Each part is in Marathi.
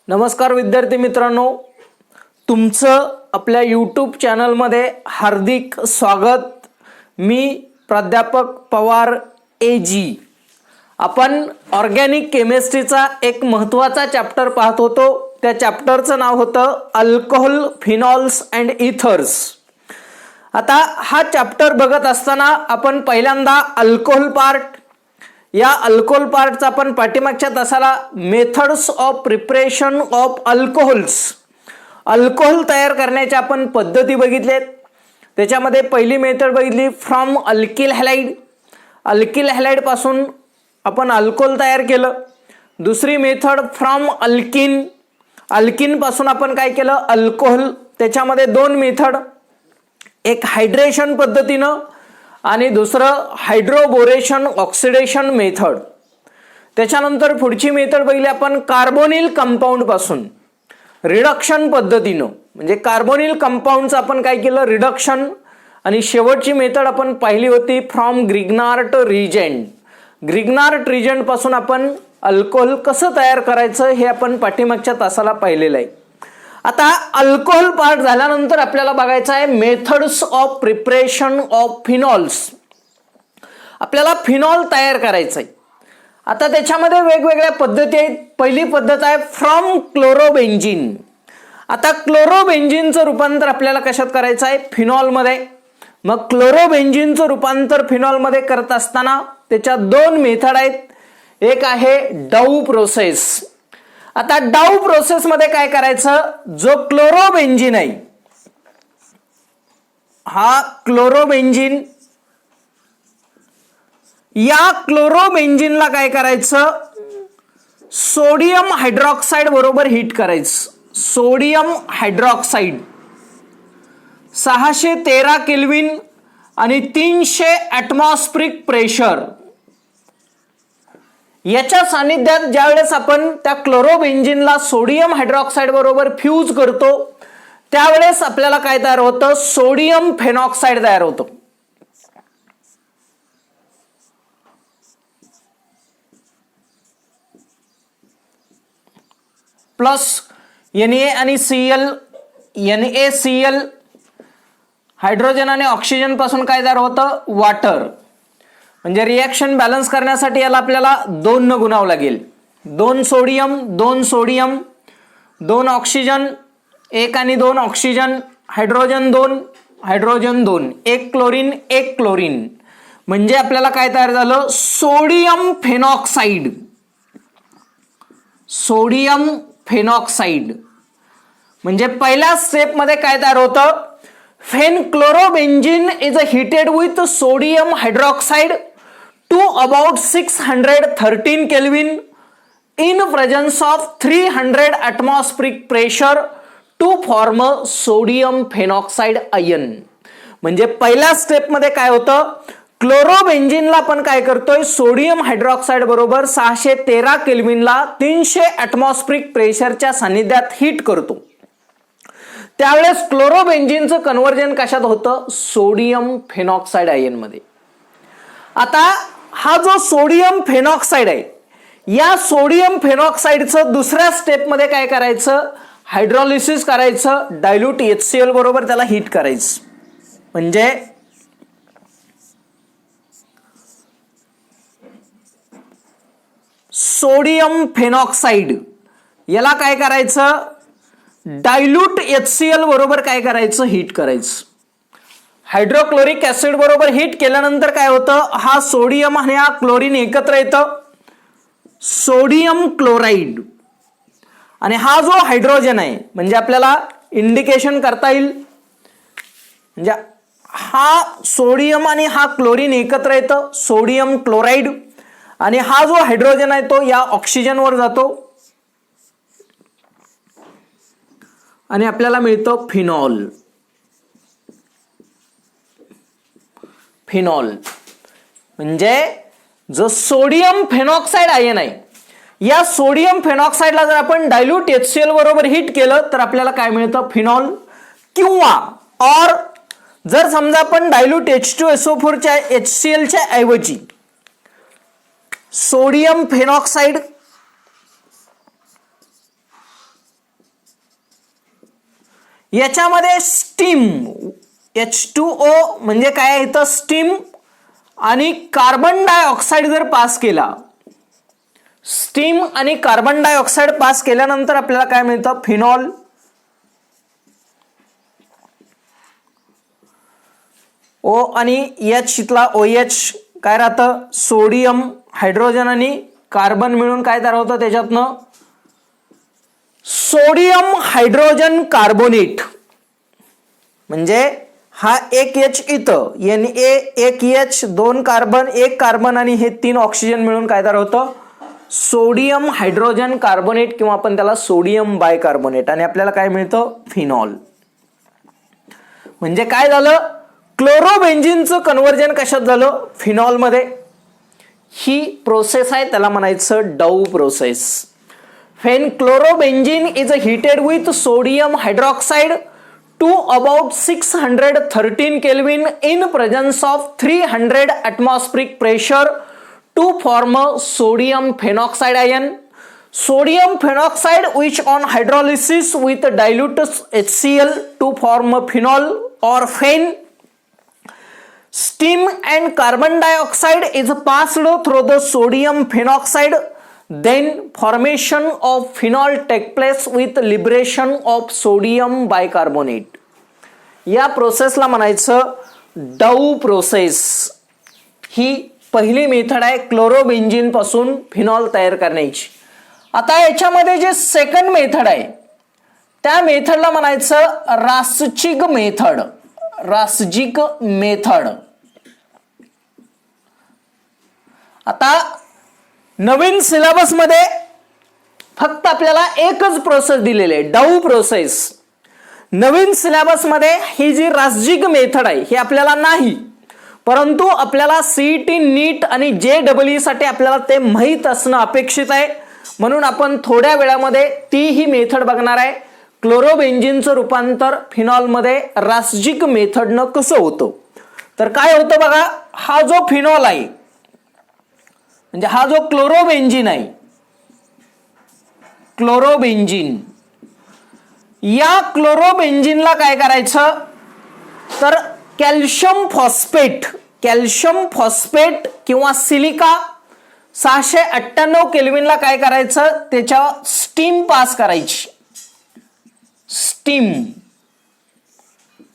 नमस्कार विद्यार्थी मित्रांनो, तुमचं आपल्या यूट्यूब चॅनलमध्ये हार्दिक स्वागत। मी प्राध्यापक पवार एजी। आपण ऑर्गॅनिक केमिस्ट्रीचा एक महत्त्वाचा चॅप्टर पाहत होतो। त्या चॅप्टरचं नाव होतं अल्कोहोल, फिनॉल्स अँड इथर्स। आता हा चॅप्टर बघत असताना आपण पहिल्यांदा अल्कोहोल पार्ट, या अल्कोहोल पार्टचा आपण पाठीमागच्या तासाला methods of preparation of alcohols, alcohol तयार करण्याच्या आपण पद्धती बघितलेत। त्याच्यामध्ये पहिली मेथड बघितली from alkyl halide, alkyl halide पासून आपण अल्कोहोल तयार केलं। दुसरी मेथड फ्रॉम अल्किन, अल्किन पासून आपण काय केलं, अल्कोहोल। त्याच्यामध्ये दोन मेथड, एक हायड्रेशन पद्धतीनं आणि दुसरं हायड्रोबोरेशन ऑक्सिडेशन मेथड। त्याच्यानंतर पुढची मेथड बघितली आपण कार्बोनिल कंपाऊंड पासून रिडक्शन पद्धतीनं, म्हणजे कार्बोनिल कंपाऊंडचं आपण काय केलं, रिडक्शन। आणि शेवटची मेथड आपण पाहिली होती फ्रॉम ग्रिग्नार्ट रिजेंट, ग्रिग्नार्ट रिजेंट पासून आपण अल्कोहोल कसं तयार करायचं हे आपण पाठीमागच्या तासाला पाहिलेलं आहे। आता अल्कोहोल पार्ट झाल्यानंतर आपल्याला बघायचं आहे methods of preparation of phenols. आपल्याला फिनॉल तयार करायचं आहे। आता त्याच्यामध्ये वेगवेगळ्या पद्धती आहेत। पहिली पद्धत आहे फ्रॉम क्लोरोबेन्झीन। आता क्लोरोबेन्झीनचं रूपांतर आपल्याला कशात करायचं आहे, फिनॉलमध्ये। मग क्लोरोबेन्झीनचं रूपांतर फिनॉलमध्ये करत असताना त्याच्या दोन मेथड आहेत। एक आहे डाऊ प्रोसेस। आता डाऊ प्रोसेस मध्ये काय करायचं, जो क्लोरोबेन्झीन आहे, हा क्लोरोबेन्झीन, या क्लोरोबेन्झीनला काय करायचं, सोडियम हायड्रॉक्साइड बरोबर हीट करायचं। सोडियम हायड्रॉक्साइड 613 केल्विन आणि 300 ॲटमॉस्फिरिक प्रेशर याच्या सानिध्यात ज्यावेळेस आपण त्या क्लोरोबेन्झीनला सोडियम हायड्रॉक्साइड बरोबर फ्यूज करतो, त्यावेळेस आपल्याला काय तयार होतं, सोडियम फेनॉक्साइड तयार होतं। प्लस Na आणि Cl, NaCl, हायड्रोजन आणि ऑक्सिजन पासून काय तयार होतं, वॉटर। म्हणजे रिएक्शन बॅलन्स करण्यासाठी याला आपल्याला 2 न गुणावं लागेल। 2 सोडियम 2 सोडियम, 2 ऑक्सिजन, 1 आणि 2 oxygen, hydrogen 2 hydrogen 2, 1 chlorine 1 chlorine, म्हणजे आपल्याला काय तयार झालं, सोडियम फेनॉक्साइड। सोडियम फेनॉक्साइड म्हणजे पहिल्या स्टेप मध्ये काय तयार होतं, when chlorobenzene is heated with sodium hydroxide to about 613 Kelvin in presence of 300 atmospheric pressure to form a sodium phenoxide ion। म्हणजे पहिल्या स्टेप मध्ये काय होतं, क्लोरोबेन्झीनला आपण काय करतोय, सोडियम हायड्रॉक्साइड बरोबर 613 केल्विनला 300 ॲटमॉस्फिरिक प्रेशरच्या सानिध्यात हीट करतो। त्यावेळेस क्लोरोबेन्झीनचं कन्व्हर्जन कशात होतं, सोडियम फेनॉक्साइड आयन मध्ये। आता हा जो सोडियम फेनॉक्साइड आहे, या सोडियम फेनॉक्साइडचं दुसऱ्या स्टेप मध्ये काय करायचं, हायड्रोलिसिस करायचं, डायल्यूट HCl बरोबर त्याला हीट करायचं। म्हणजे सोडियम फेनॉक्साइड याला काय करायचं, डायल्यूट HCl बरोबर काय करायचं, हीट करायचं। हायड्रोक्लोरिक ऍसिड बरोबर हीट केल्यानंतर काय होतं, हा सोडियम आणि हा क्लोरीन एकत्र येतं, सोडियम क्लोराईड। आणि हा जो हायड्रोजन आहे, म्हणजे आपल्याला इंडिकेशन करता येईल, म्हणजे हा सोडियम आणि हा क्लोरीन एकत्र येतं, सोडियम क्लोराईड। आणि हा जो हायड्रोजन आहे तो या ऑक्सिजन वर जातो आणि आपल्याला मिळतं फिनॉल। फिनॉल म्हणजे जो सोडियम फेनॉक्साइड आयन आहे, या सोडियम फेनॉक्साइडला जर आपण डायल्यूट HCl बरोबर हीट केलं तर आपल्याला काय मिळतं, फिनॉल। किंवा और जर समजा आपण डायल्यूट H2SO4 च्या HCl च्या ऐवजी सोडियम फेनॉक्साइड याच्यामध्ये स्टीम H2O म्हणजे काय इथं स्टीम आणि कार्बन डायऑक्साईड जर पास केला, स्टीम आणि कार्बन डायऑक्साईड पास केल्यानंतर आपल्याला काय मिळतं फिनॉल. O आणि H इथला OH काय राहतं सोडियम हायड्रोजन आणि कार्बन मिळून काय तयार होतं त्याच्यातनं सोडियम हायड्रोजन कार्बोनेट. म्हणजे हा एक H इथं Na एक H दोन कार्बन एक कार्बन आणि हे 3 ऑक्सिजन मिळून काय तयार होतं सोडियम हायड्रोजन कार्बोनेट किंवा आपण त्याला सोडियम बायकार्बोनेट आणि आपल्याला काय मिळतं फिनॉल. म्हणजे काय झालं क्लोरोबेन्झिनचं कन्व्हर्जन कशात झालं फिनॉल मध्ये. ही प्रोसेस आहे त्याला म्हणायचं डाऊ process. When chlorobenzene is heated with sodium hydroxide to about 613 Kelvin in presence of 300 atmospheric pressure to form a sodium phenoxide ion. Sodium phenoxide which on hydrolysis with dilute HCl to form a phenol or phen. Steam and carbon dioxide is passed through the sodium phenoxide. Then formation of phenol take place with liberation of sodium bicarbonate. या प्रोसेसला म्हणायचं डाऊ प्रोसेस. ही पहिली मेथड आहे क्लोरोबेन्झिन पासून फिनॉल तयार करण्याची. आता याच्यामध्ये जे सेकंड मेथड आहे त्या मेथडला म्हणायचं रासचिग मेथड. रासजिक मेथड. आता नवीन सिलेबस मध्ये फक्त आपल्याला एकच प्रोसेस दिलेली आहे डाऊ प्रोसेस. नवीन सिलेबस मध्ये ही जी रासजिग मेथड आहे ही आपल्याला नाही, परंतु आपल्याला सीईटी नीट आणि JEE साठी आपल्याला ते माहीत असणं अपेक्षित आहे. म्हणून आपण थोड्या वेळामध्ये ती ही मेथड बघणार आहे. क्लोरोबेन्झिनचं रूपांतर फिनॉल मध्ये रासजिग मेथडनं कसं होतं. तर काय होतं बघा, हा जो फिनॉल आहे म्हणजे हा जो क्लोरोबेन्झिन आहे, क्लोरोबेन्झिन, या क्लोरोबेन्झिनला काय करायचं तर कॅल्शियम फॉस्फेट किंवा सिलिका 698 केल्विनला काय करायचं त्याच्या स्टीम पास करायची. स्टीम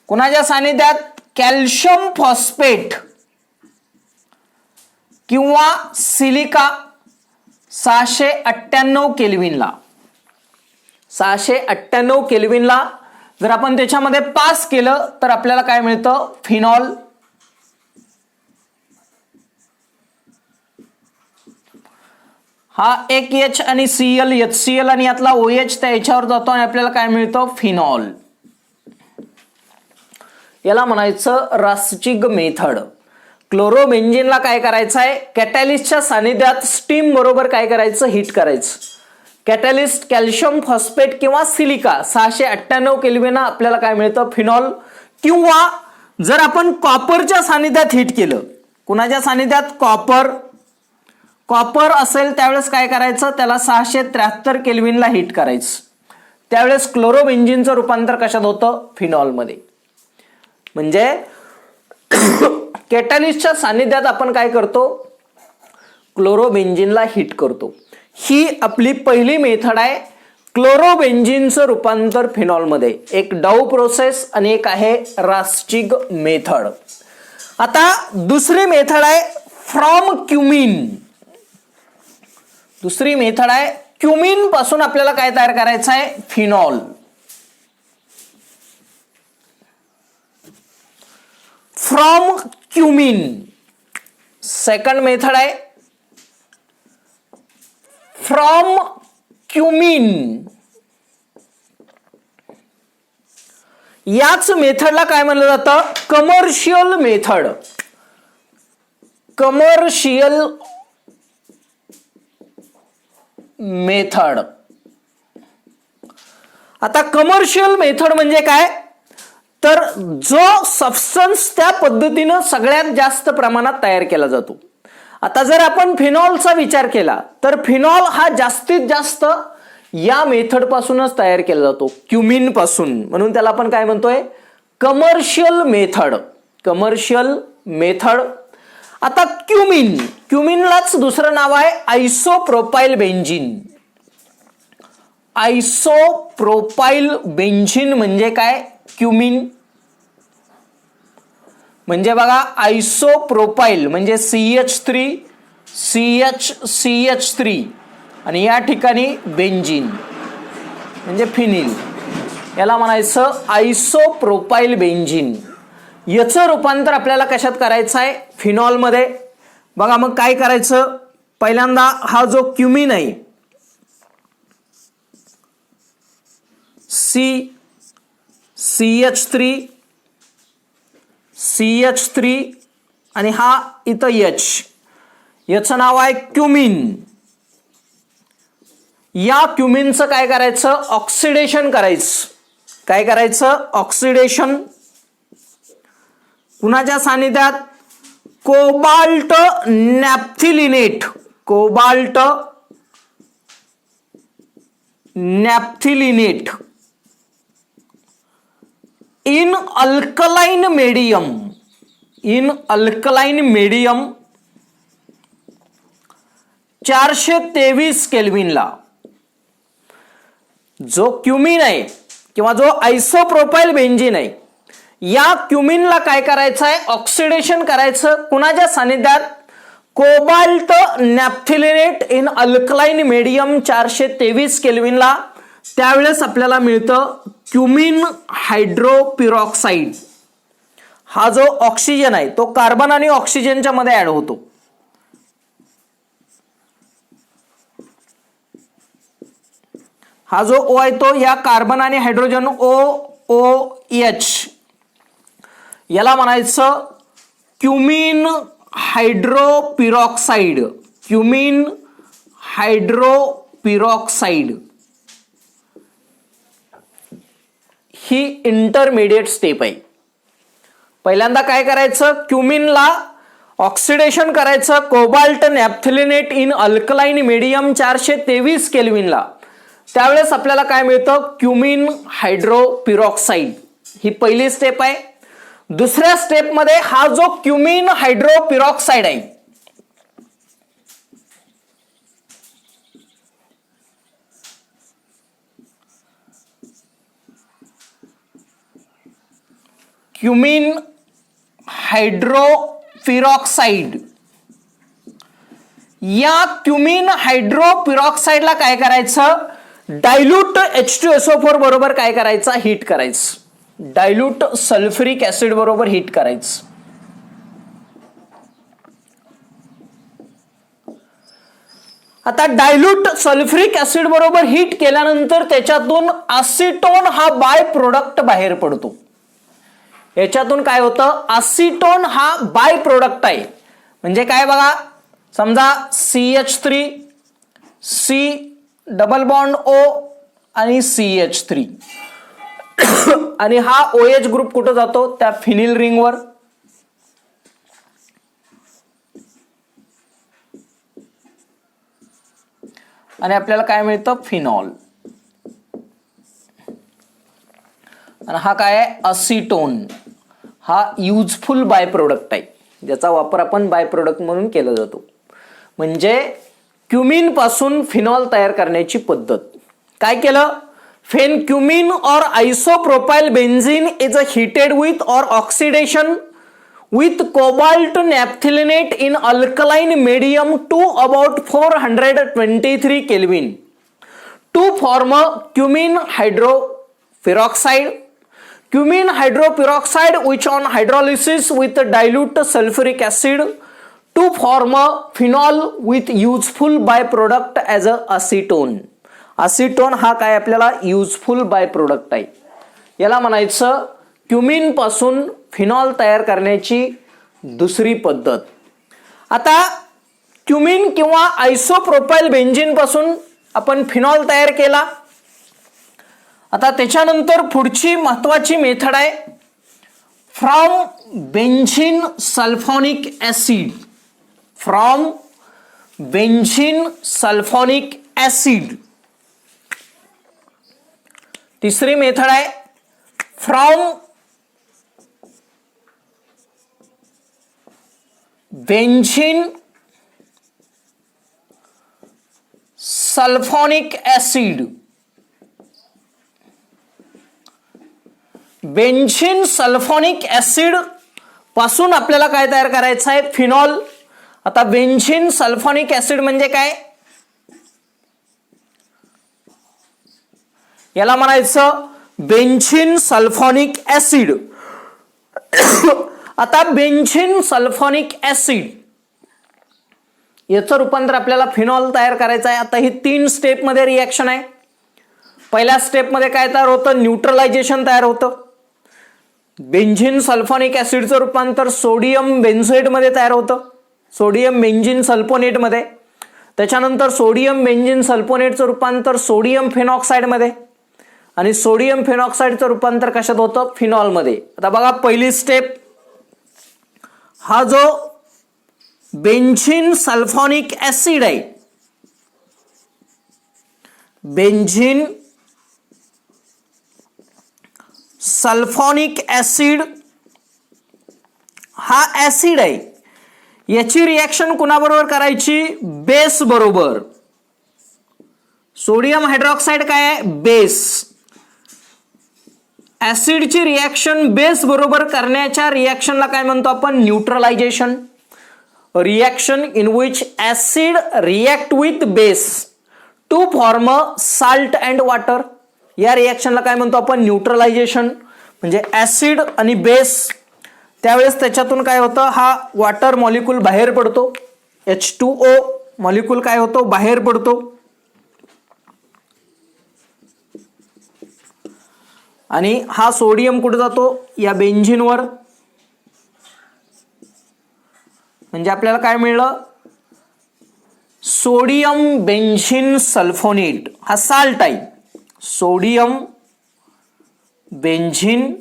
कोणाच्या सानिध्यात कॅल्शियम फॉस्फेट किंवा सिलिका 698 केल्विनला. 698 केल्विनला जर आपण त्याच्यामध्ये पास केलं तर आपल्याला काय मिळतं फिनॉल. हा एक H आणि Cl HCl आणि यातला OH त्या याच्यावर जातो आणि आपल्याला काय मिळतं फिनॉल. याला म्हणायचं रासचिग मेथड. क्लोरोबेन्झिनला काय करायचं आहे कॅटॅलिस्टच्या सानिध्यात स्टीम बरोबर काय करायचं हिट करायचं. कॅटॅलिस्ट कॅल्शियम फॉस्फेट किंवा सिलिका 698 केल्विनला आपल्याला काय मिळतं फिनॉल. किंवा जर आपण कॉपरच्या सानिध्यात हिट केलं, कुणाच्या सानिध्यात कॉपर असेल त्यावेळेस काय करायचं त्याला 673 केल्विनला हिट करायचं. त्यावेळेस क्लोरोबेन्झिनचं रूपांतर कशात होतं फिनॉल मध्ये. म्हणजे कॅटॅलिस्टच्या सानिध्यात आपण काय करतो क्लोरोबेन्झिनला हिट करतो. ही आपली पहिली मेथड आहे क्लोरोबेन्झिनचं रूपांतर फिनॉल मध्ये. एक डाऊ प्रोसेस आणि एक आहे रासचिग मेथड. आता दुसरी मेथड आहे फ्रॉम क्युमिन. दुसरी मेथड आहे क्युमिन पासून आपल्याला काय तयार करायचं आहे phenol. From cumin. Second method आहे फ्रॉम क्युमिन. याच मेथडला काय म्हणलं जातं कमर्शियल मेथड. Commercial method. आता कमर्शियल मेथड म्हणजे काय तर जो सबस्टन्स त्या पद्धतीनं सगळ्यात जास्त प्रमाणात तयार केला जातो. आता जर आपण फिनॉलचा विचार केला तर फिनॉल हा जास्तीत जास्त या मेथड पासूनच तयार केला जातो, क्युमिन पासून. म्हणून त्याला आपण काय म्हणतोय, कमर्शियल मेथड. Commercial method. आता क्युमिनलाच दुसरं नाव आहे आयसोप्रोपाइल बेंझिन. आयसोप्रोपाइल बेंझिन म्हणजे काय, क्युमिन म्हणजे बघा आयसोप्रोपाइल म्हणजे CH3 CH3 आणि या ठिकाणी बेंझिन म्हणजे फिनिल, याला म्हणायचं आयसोप्रोपाइल बेंझिन. याचं रूपांतर आपल्याला कशात करायचं आहे, फिनॉलमध्ये. बघा मग काय करायचं, पहिल्यांदा हा जो क्युमिन आहे CH3 आणि हा इथं H, याचं नाव आहे क्युमिन. या क्युमिनचं काय करायचं, ऑक्सिडेशन करायचं. काय करायचं, ऑक्सिडेशन. कुणाच्या सानिध्यात, cobalt naphthalenate. Cobalt naphthalenate in alkaline medium. In alkaline medium 423 केल्विनला. जो क्युमिन आहे किंवा जो आयसोप्रोपाइल बेंझिन आहे, या क्युमिनला काय करायचं आहे, ऑक्सिडेशन करायचं. कुणाच्या सानिध्यात, cobalt naphthalenate in alkaline medium 423 केल्विनला. त्यावेळेस आपल्याला मिळतं क्युमिन हायड्रोपिरॉक्साइड. हा जो ऑक्सिजन आहे तो कार्बन आणि ऑक्सिजनच्या मध्ये ऍड होतो. हा जो O आहे तो या कार्बन आणि हायड्रोजन OOH, याला म्हणायचं क्युमिन हायड्रोपिरॉक्साइड. क्युमिन हायड्रोपिरॉक्साइड ही इंटरमिडिएट स्टेप आहे. पहिल्यांदा काय करायचं, क्युमिनला ऑक्सिडेशन करायचं, cobalt naphthalenate in alkaline medium 423 केल्विनला. त्यावेळेस आपल्याला काय मिळतं, क्युमिन हायड्रोपिरॉक्साइड. ही पहिली स्टेप आहे. दुसऱ्या स्टेप मध्ये हा जो क्युमिन हायड्रोपिरॉक्साइड आहे, क्युमिन हायड्रोपिरॉक्साइड, या क्युमिन हायड्रोपिरॉक्साइडला काय करायचं, डायल्यूट H2SO4 बरोबर काय करायचं, हीट करायचं. डायल्यूट सल्फ्युरिक ऍसिड बरोबर हीट करायचं. आता डायल्यूट सल्फ्युरिक ऍसिड बरोबर हीट केल्यानंतर त्याच्यातून असिटोन हा बाय प्रोडक्ट बाहेर पडतो. याच्यातून काय होतं, असिटोन हा बाय प्रोडक्ट आहे. म्हणजे काय बघा, समजा CH3 C double bond O आणि CH3 आणि हा OH ग्रुप कुठं जातो, त्या फिनिल रिंगवर. आणि आपल्याला काय मिळतं, फिनॉल. आणि हा काय आहे, असिटोन. हा युजफुल बाय प्रोडक्ट आहे, ज्याचा वापर आपण बाय प्रोडक्ट म्हणून केला जातो. म्हणजे क्युमिन पासून फिनॉल तयार करण्याची पद्धत. काय केलं, when cumin or isopropyl benzene is heated with or oxidation with cobalt naphthalenate in alkaline medium to about 423 Kelvin to form a cumin hydroperoxide. Cumin hydroperoxide which on hydrolysis with dilute sulfuric acid to form a phenol with useful byproduct as a acetone. असिटोन हा काय आपल्याला युजफुल बाय प्रोडक्ट आहे. याला म्हणायचं क्युमिन पासून फिनॉल तयार करण्याची दुसरी पद्धत. आता क्युमिन किंवा आयसोप्रोपाइल बेंझिन पासून आपण फिनॉल तयार केला. आता त्याच्यानंतर पुढची महत्वाची मेथड आहे from benzene sulphonic acid. From benzene sulphonic acid तिसरी मेथड आहे from benzene sulphonic acid. Benzene sulphonic acid पासून आपल्याला काय तयार करायचं आहे? फिनॉल. आता बेंझिन सल्फोनिक ऍसिड म्हणजे काय? याला म्हणायचं बेंझिन सल्फोनिक ऍसिड. आता बेंझिन सल्फोनिक ऍसिड याचं रूपांतर आपल्याला फिनॉल तयार करायचं आहे. आता ही 3 स्टेप मध्ये रिएक्शन आहे. पहिल्या स्टेप मध्ये काय तयार होतं? न्यूट्रलायझेशन तयार होतं. बेंझिन सल्फोनिक ऍसिडचं रूपांतर सोडियम बेन्झोएट मध्ये तयार होतं, सोडियम बेंझिन सल्फोनेट मध्ये. त्याच्यानंतर सोडियम बेंझिन सल्फोनेटचं रूपांतर सोडियम फेनॉक्साइड मध्ये आणि सोडियम फेनॉक्साइडचं रूपांतर कशात होतं? फिनॉल मध्ये. आता बघा पहिली स्टेप, हा जो बेंझिन सल्फोनिक ऍसिड आहे, बेंझिन सल्फोनिक ऍसिड हा ऍसिड आहे, याची रिएक्शन कुणाबरोबर करायची? बेस बरोबर. सोडियम हायड्रॉक्साइड काय आहे? बेस. ऍसिडची रिएक्शन बेस बरोबर करण्याच्या रिएक्शनला काय म्हणतो आपण? Neutralisation. Reaction in which acid react with base to form salt and water. या रिएक्शनला काय म्हणतो आपण? न्यूट्रलायझेशन. म्हणजे ऍसिड आणि बेस, त्यावेळेस त्याच्यातून काय होतं? हा वॉटर मॉलिक्यूल बाहेर पडतो, H2O मॉलिक्यूल काय होतो? बाहेर पडतो. आणि हा सोडियम कुठे जातो? या बेंझिनवर. म्हणजे आपल्याला काय मिळलं? सोडियम बेंझिन सल्फोनेट हा साल्ट आहे. सोडियम बेंझिन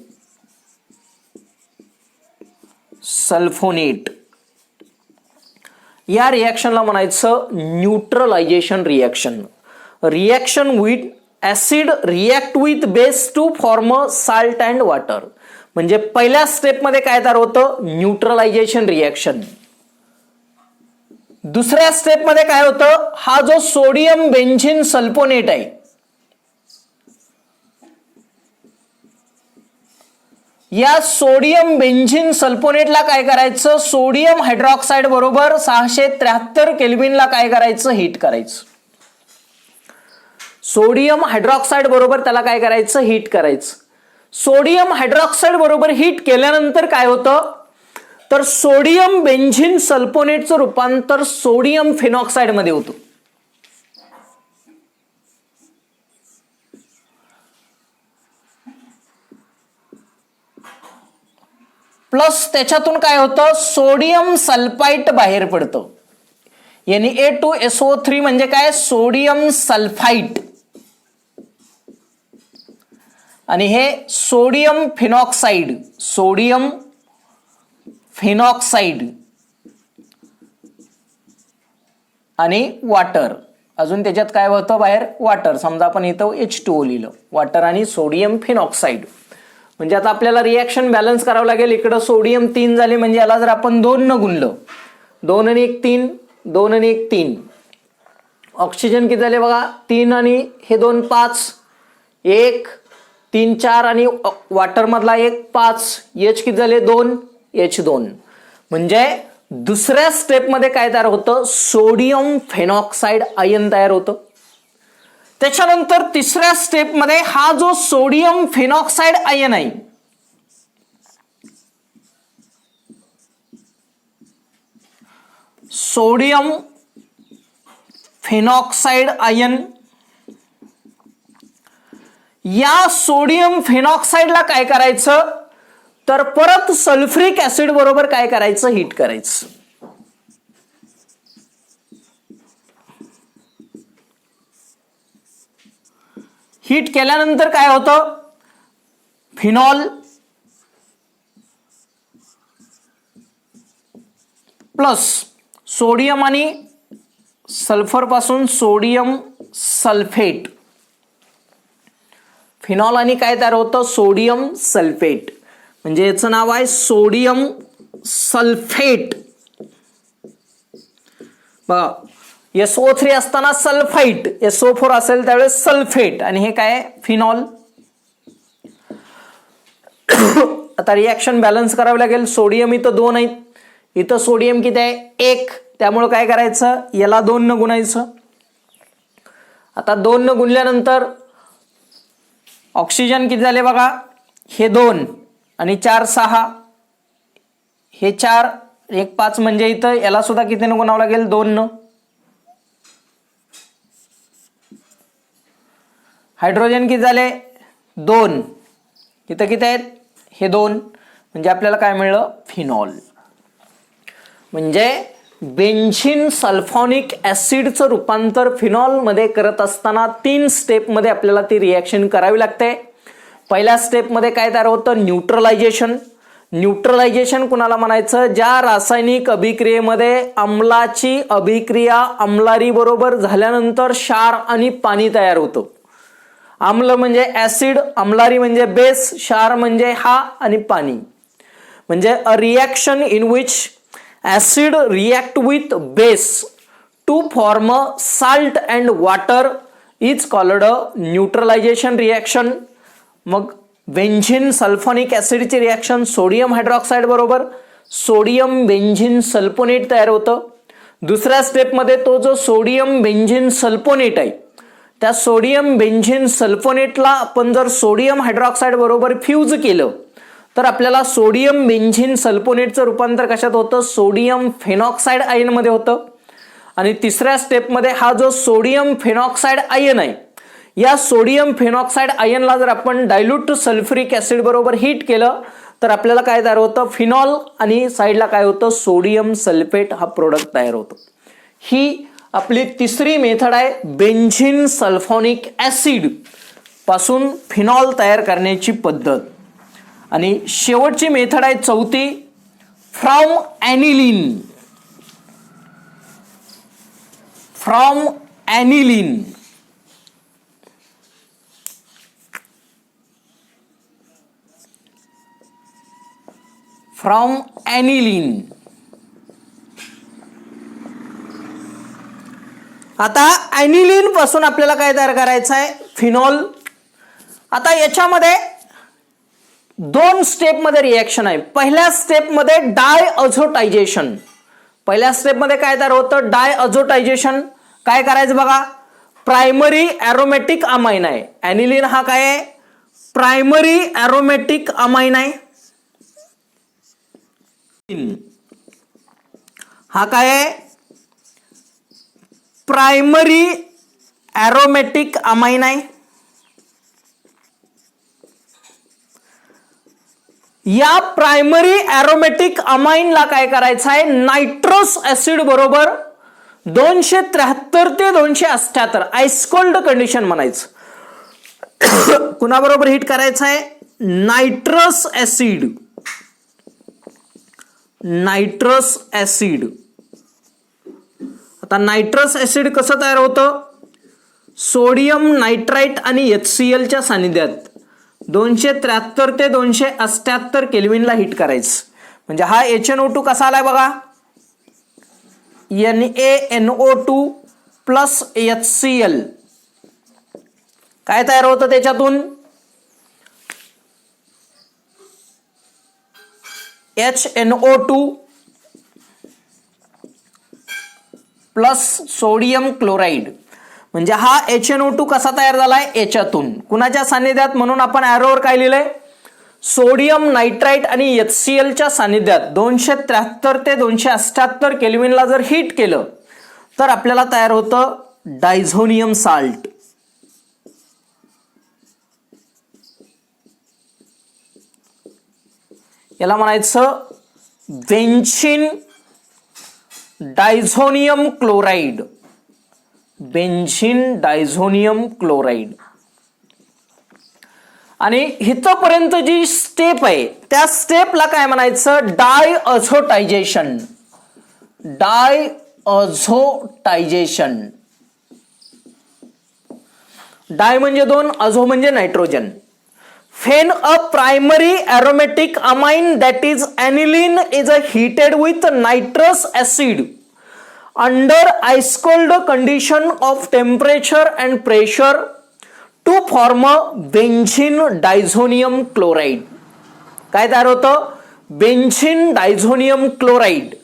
सल्फोनेट या रिएक्शनला म्हणायचं neutralisation reaction. Reaction with acid react with base to form salt and water. म्हणजे पहिल्या स्टेप मध्ये काय तयार होतं? Neutralisation reaction. दुसऱ्या स्टेप मध्ये काय होतं? हा जो सोडियम बेंझिन सल्फोनेट आहे, या सोडियम बेंझिन सल्फोनेटला काय करायचं? सोडियम हायड्रॉक्साइड बरोबर 673 केल्विनला काय करायचं? हीट करायचं. सोडियम हायड्रॉक्साइड बरोबर त्याला काय करायचं? हीट करायचं. सोडियम हायड्रॉक्साइड बरोबर हीट केल्यानंतर काय होतं? तर सोडियम बेंझिन सल्फोनेटचं रूपांतर सोडियम फेनॉक्साइड मध्ये होतं. प्लस त्याच्यातून काय होतं? सोडियम सल्फाइट बाहेर पडतं. Na2SO3 म्हणजे काय? Sodium sulphite. आणि हे सोडियम फिनॉक्साइड, सोडियम फिनॉक्साइड आणि वॉटर. अजून त्याच्यात काय होतं बाहेर? वॉटर. समजा आपण इथं H2O लिहिलं, वॉटर आणि सोडियम फिनॉक्साइड. म्हणजे आता आपल्याला रिएक्शन बॅलन्स करावं लागेल. इकडं सोडियम 3 झाले, म्हणजे याला जर आपण 2 न गुणलं, 2 आणि 1 3, 2 आणि 1 3. ऑक्सिजन किती झाले बघा? 3 आणि हे 2 5, 1 3 4 आणि वॉटर मधला 1 5. H किती झाले? 2, H2. म्हणजे दुसऱ्या स्टेप मध्ये काय तयार होतं? सोडियम फेनॉक्साइड आयन तयार होतं. त्याच्यानंतर तिसऱ्या स्टेप मध्ये हा जो सोडियम फेनॉक्साइड आयन आहे, सोडियम फेनॉक्साइड आयन, या सोडियम फेनॉक्साइडला काय करायचं? तर परत सल्फ्युरिक ऍसिड बरोबर काय करायचं? हीट करायचं. हीट केल्यानंतर काय होतं? फिनॉल प्लस सोडियम आणि सल्फर पासून सोडियम सल्फेट, फिनॉल आणि काय तयार होतं, सोडियम सल्फेट. म्हणजे याचं नाव आहे सोडियम सल्फेट. बघा SO3 असताना सल्फाइट, SO4 असेल त्यावेळेस सल्फेट, आणि हे काय फिनॉल. आता रिॲक्शन बॅलन्स करावी लागेल. सोडियम इथं 2 आहेत, इथं सोडियम किती आहे 1, त्यामुळे काय करायचं, याला 2 न गुणायचं. आता 2 न गुणल्यानंतर ऑक्सिजन किती झाले बघा, हे 2 आणि 4 6, हे 4 1 5, म्हणजे इथं याला सुद्धा किती न गुणावं लागेल, 2 न. हायड्रोजन किती झाले 2, इथं किती आहेत, हे 2, म्हणजे आपल्याला काय मिळलं, फिनॉल. म्हणजे बेन्झीन सल्फोनिक ऍसिडचं रूपांतर फिनॉल मध्ये करत असताना 3 स्टेपमध्ये आपल्याला ती रिॲक्शन करावी लागते. पहिल्या स्टेपमध्ये काय तयार होतं, न्यूट्रलायझेशन. न्यूट्रलायझेशन कुणाला म्हणायचं, ज्या रासायनिक अभिक्रियेमध्ये आम्लाची अभिक्रिया आम्लारी बरोबर झाल्यानंतर क्षार आणि पाणी तयार होतं. आम्ल म्हणजे ऍसिड, आम्लारी म्हणजे बेस, क्षार म्हणजे हा आणि पाणी. म्हणजे a reaction in which acid react with base to form salt and water is called a neutralization reaction. मग बेन्झीन सल्फोनिक ऍसिडची रिॲक्शन सोडियम हायड्रॉक्साईड बरोबर सोडियम बेन्झीन सल्फोनेट तयार होतं. दुसऱ्या स्टेपमध्ये तो जो सोडियम बेन्झीन सल्फोनेट आहे, त्या सोडियम बेन्झीन सल्फोनेटला आपण जर सोडियम हायड्रॉक्साईड बरोबर फ्यूज केलं तर आपल्याला सोडियम बेन्झीन सल्फोनेटचं रूपांतर कशात होतं, सोडियम फेनॉक्साईड आयन मध्ये होतं. आणि तिसऱ्या स्टेपमध्ये हा जो सोडियम फेनॉक्साईड आयन आहे, या सोडियम फेनॉक्साईड आयनला जर आपण डायल्यूट सल्फ्युरिक ऍसिड बरोबर हीट केलं तर आपल्याला काय तयार होतं, फिनॉल, आणि साईडला काय होतं, सोडियम सल्फेट हा प्रोडक्ट तयार होतो. ही आपली तिसरी मेथड आहे बेन्झीन सल्फोनिक ऍसिड पासून फिनॉल तयार करण्याची पद्धत. आणि शेवटची मेथड आहे चौथी, फ्रॉम ॲनिलीन. फ्रॉम ॲनिलीन. फ्रॉम ॲनिलीन. आता ॲनिलीन पासून आपल्याला काय तयार करायचं आहे, फिनॉल. आता याच्यामध्ये 2 स्टेपमध्ये रिॲक्शन आहे. पहिल्या स्टेपमध्ये डायअझोटायझेशन. पहिल्या स्टेपमध्ये काय तयार होतं, डायअझोटायझेशन. काय करायचं बघा, प्रायमरी ॲरोमॅटिक अमाइन आहे. ॲनिलीन हा काय आहे, प्रायमरी ॲरोमॅटिक अमाइन आहे. हा काय आहे, प्रायमरी ॲरोमॅटिक अमाइन आहे. या प्रायमरी ॲरोमॅटिक अमाइनला काय करायचं आहे, नायट्रस ऍसिड बरोबर 273 ते 278 आइसकोल्ड कंडिशन म्हणायचं. कुणाबरोबर हिट करायचं आहे, नायट्रस ऍसिड. Nitrous acid. आता नायट्रस ऍसिड कसं तयार होतं, सोडियम नायट्राइट आणि HCl च्या सानिध्यात 273 ते 278 केल्विनला हिट करायचं. म्हणजे हा HNO2 कसा आलाय बघा, NaNO2 प्लस HCl. काय तयार होतं त्याच्यातून, HNO2 प्लस सोडियम क्लोराईड. म्हणजे हा HNO2 कसा तयार झालाय, याच्यातून. कुणाच्या सानिध्यात, म्हणून आपण ॲरोवर काय लिहिलंय, सोडियम नायट्राइट आणि HCl च्या सानिध्यात 273 ते 278 केल्विनला जर हीट केलं तर आपल्याला तयार होतं डायझोनियम साल्ट. याला म्हणायचं benzene diazonium chloride. Benzene diazonium chloride. आणि इथपर्यंत जी स्टेप आहे त्या स्टेपला काय म्हणायचं, डायअझोटायझेशन. डायअझोटायझेशन. डाय म्हणजे 2, अझो म्हणजे nitrogen. Fan a primary aromatic amine that is aniline is heated with nitrous acid under ice cold condition of temperature and pressure to form a benzene diazonium chloride. काय तयार होतं? Benzene diazonium chloride.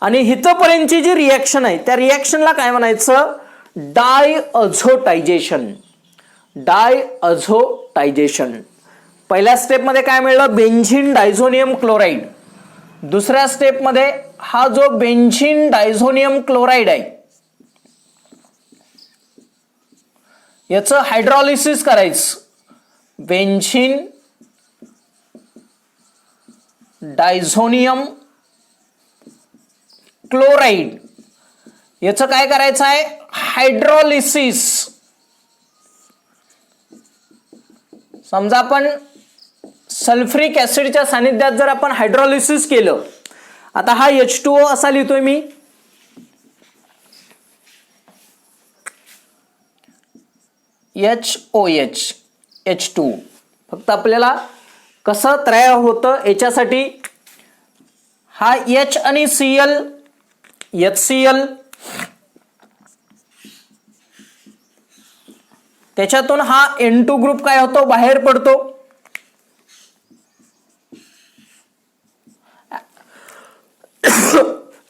आणि हितपर्यंतची जी रिएक्शन आहे त्या रिएक्शनला काय म्हणायचं? डायअझोटायझेशन. डायअझोटायझेशन. पहिल्या स्टेपमध्ये काय मिळलं? Benzene diazonium chloride. दुसऱ्या स्टेपमध्ये हा जो बेन्झीन डायझोनियम क्लोराइड आहे याचं हायड्रॉलिसिस करायचं. बेन्झीन डायझोनियम क्लोराइड याचं काय करायचं आहे? हायड्रॉलिसिस. समजा आपण सल्फ्युरिक ऍसिडच्या सानिध्यात जर आपण हायड्रॉलिसिस केलं, आता हा H2O असा लिहितोय मी. HOH H2. फक्त आपल्याला कसं तयार होतं याच्यासाठी हा H आणि Cl HCl त्याच्यातून हा N2 ग्रुप काय होतो? बाहेर पडतो.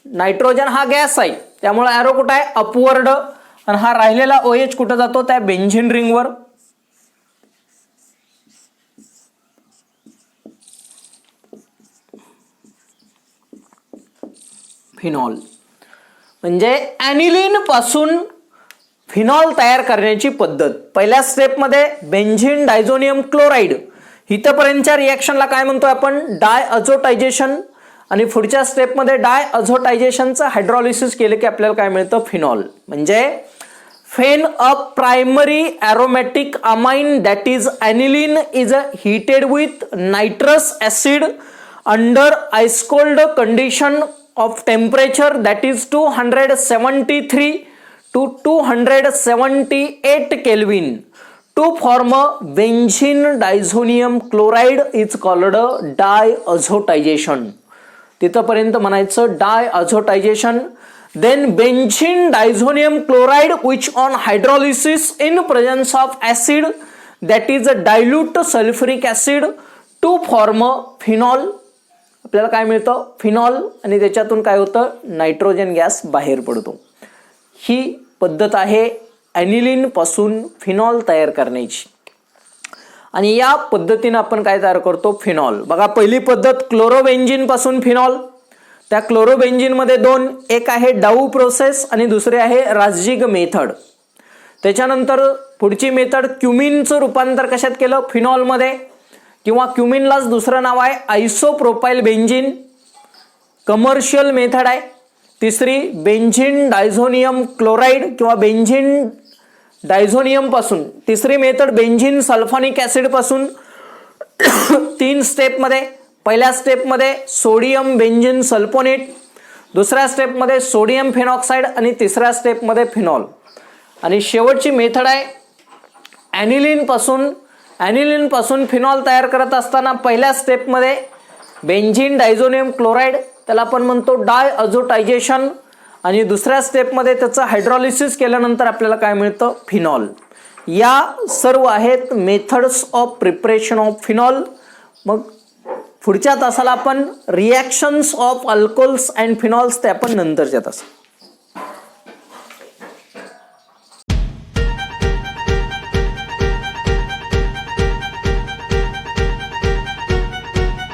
नायट्रोजन हा गॅस आहे त्यामुळे एरो कुठं आहे? अपवर्ड. आणि हा राहिलेला OH कुठं जातो? त्या बेन्झीन रिंगवर. फिनॉल म्हणजे ॲनिलीन पासून फिनॉल तयार करण्याची पद्धत. पहिल्या स्टेपमध्ये बेन्झीन डायझोनियम क्लोराइड, इथपर्यंतच्या रिएक्शनला काय म्हणतो आपण? डायअझोटायझेशन. आणि पुढच्या स्टेपमध्ये डायअझोटायझेशनचं हायड्रॉलिसिस केलं की आपल्याला काय मिळतं? फिनॉल. म्हणजे फेन a primary aromatic amine that is aniline is heated with nitrous acid under ice cold condition of temperature that is 273 to 278 Kelvin to form a benzene diazonium chloride is called diazotization. तिथपर्यंत म्हणायचं diazotization. Then benzene diazonium chloride which on hydrolysis in presence of acid that is a dilute sulfuric acid to form a phenol. आपल्याला काय मिळतं? फिनॉल. आणि त्याच्यातून काय होतं? नायट्रोजन गॅस बाहेर पडतो. ही पद्धत आहे ॲनिलीन पासून फिनॉल तयार करण्याची. आणि या पद्धतीने आपण काय तयार करतो? फिनॉल. बघा, पहिली पद्धत क्लोरोबेन्झीन पासून फिनॉल. त्या क्लोरोबेन्झीन मध्ये 2, एक आहे डाऊ प्रोसेस आणि दुसरे आहे रासजिग मेथड. त्याच्यानंतर पुढची मेथड क्युमिनचं रूपांतर कशात केलं? फिनॉलमध्ये. किंवा क्युमिनलाच दुसरं नाव आहे आयसोप्रोपाइल बेन्झीन. कमर्शियल मेथड आहे. तिसरी बेन्झीन डायझोनियम क्लोराइड किंवा बेन्झीन डायझोनियम पासून. तिसरी मेथड बेन्झीन सल्फोनिक ऍसिड पासून. 3 स्टेपमध्ये. पहिल्या स्टेपमध्ये सोडियम बेन्झीन सल्फोनेट, दुसऱ्या स्टेपमध्ये सोडियम फेनॉक्साइड आणि तिसऱ्या स्टेपमध्ये फिनॉल. आणि शेवटची मेथड आहे ॲनिलीन पासून फिनॉल तयार करत असताना पहिल्या स्टेपमध्ये बेन्झीन डायझोनियम क्लोराइड त्याला आपण म्हणतो डायअझोटायझेशन. आणि दुसऱ्या स्टेपमध्ये त्याचं हायड्रॉलिसिस केल्यानंतर आपल्याला काय मिळतं? फिनॉल. या सर्व आहेत methods of preparation of phenol. मग पुढच्या तासाला आपण reactions of alcohols and phenols ते आपण नंतरच्या तासात.